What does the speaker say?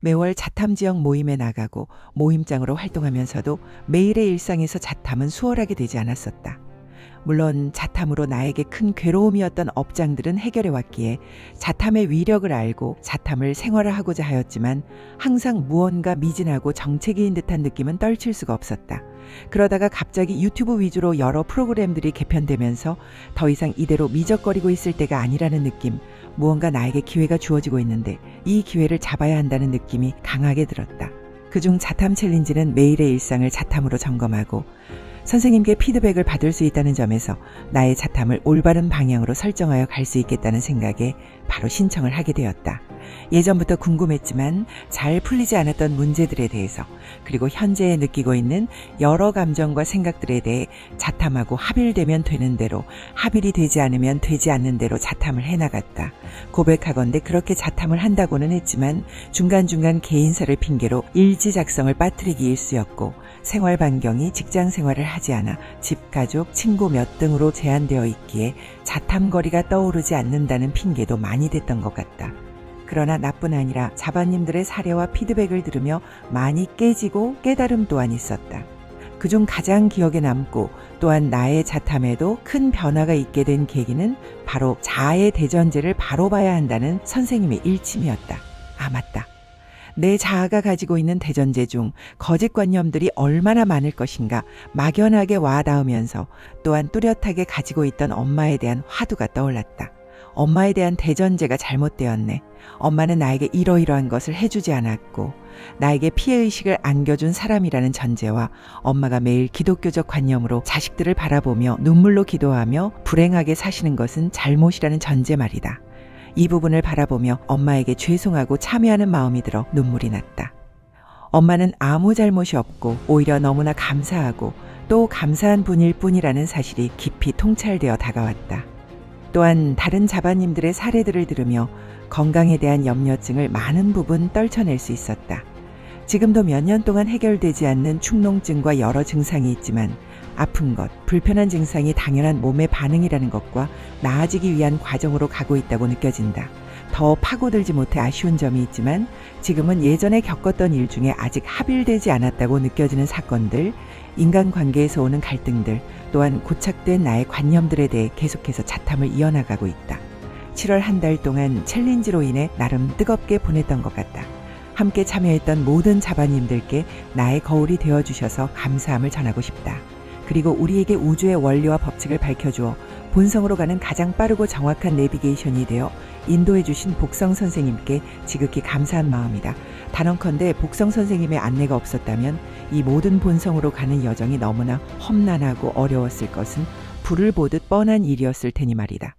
매월 자탐 지역 모임에 나가고 모임장으로 활동하면서도 매일의 일상에서 자탐은 수월하게 되지 않았었다. 물론 자탐으로 나에게 큰 괴로움이었던 업장들은 해결해 왔기에 자탐의 위력을 알고 자탐을 생활화하고자 하였지만 항상 무언가 미진하고 정체기인 듯한 느낌은 떨칠 수가 없었다. 그러다가 갑자기 유튜브 위주로 여러 프로그램들이 개편되면서 더 이상 이대로 미적거리고 있을 때가 아니라는 느낌, 무언가 나에게 기회가 주어지고 있는데 이 기회를 잡아야 한다는 느낌이 강하게 들었다. 그중 자탐 챌린지는 매일의 일상을 자탐으로 점검하고 선생님께 피드백을 받을 수 있다는 점에서 나의 자탐을 올바른 방향으로 설정하여 갈 수 있겠다는 생각에 바로 신청을 하게 되었다. 예전부터 궁금했지만 잘 풀리지 않았던 문제들에 대해서 그리고 현재에 느끼고 있는 여러 감정과 생각들에 대해 자탐하고 합일되면 되는 대로 합일이 되지 않으면 되지 않는 대로 자탐을 해나갔다. 고백하건대 그렇게 자탐을 한다고는 했지만 중간중간 개인사를 핑계로 일지 작성을 빠뜨리기 일쑤였고 생활 반경이 직장 생활을 하지 않아 집, 가족, 친구 몇 등으로 제한되어 있기에 자탐거리가 떠오르지 않는다는 핑계도 많이 됐던 것 같다. 그러나 나뿐 아니라 자바님들의 사례와 피드백을 들으며 많이 깨지고 깨달음 또한 있었다. 그중 가장 기억에 남고 또한 나의 자탐에도 큰 변화가 있게 된 계기는 바로 자아의 대전제를 바로 봐야 한다는 선생님의 일침이었다. 아, 맞다. 내 자아가 가지고 있는 대전제 중 거짓관념들이 얼마나 많을 것인가 막연하게 와닿으면서 또한 뚜렷하게 가지고 있던 엄마에 대한 화두가 떠올랐다. 엄마에 대한 대전제가 잘못되었네. 엄마는 나에게 이러이러한 것을 해주지 않았고 나에게 피해의식을 안겨준 사람이라는 전제와 엄마가 매일 기독교적 관념으로 자식들을 바라보며 눈물로 기도하며 불행하게 사시는 것은 잘못이라는 전제 말이다. 이 부분을 바라보며 엄마에게 죄송하고 참회하는 마음이 들어 눈물이 났다. 엄마는 아무 잘못이 없고 오히려 너무나 감사하고 또 감사한 분일 뿐이라는 사실이 깊이 통찰되어 다가왔다. 또한 다른 자바님들의 사례들을 들으며 건강에 대한 염려증을 많은 부분 떨쳐낼 수 있었다. 지금도 몇 년 동안 해결되지 않는 축농증과 여러 증상이 있지만 아픈 것, 불편한 증상이 당연한 몸의 반응이라는 것과 나아지기 위한 과정으로 가고 있다고 느껴진다. 더 파고들지 못해 아쉬운 점이 있지만 지금은 예전에 겪었던 일 중에 아직 합일되지 않았다고 느껴지는 사건들, 인간관계에서 오는 갈등들, 또한 고착된 나의 관념들에 대해 계속해서 자탐을 이어나가고 있다. 7월 한 달 동안 챌린지로 인해 나름 뜨겁게 보냈던 것 같다. 함께 참여했던 모든 자바님들께 나의 거울이 되어주셔서 감사함을 전하고 싶다. 그리고 우리에게 우주의 원리와 법칙을 밝혀주어 본성으로 가는 가장 빠르고 정확한 내비게이션이 되어 인도해 주신 복성 선생님께 지극히 감사한 마음이다. 단언컨대 복성 선생님의 안내가 없었다면 이 모든 본성으로 가는 여정이 너무나 험난하고 어려웠을 것은 불을 보듯 뻔한 일이었을 테니 말이다.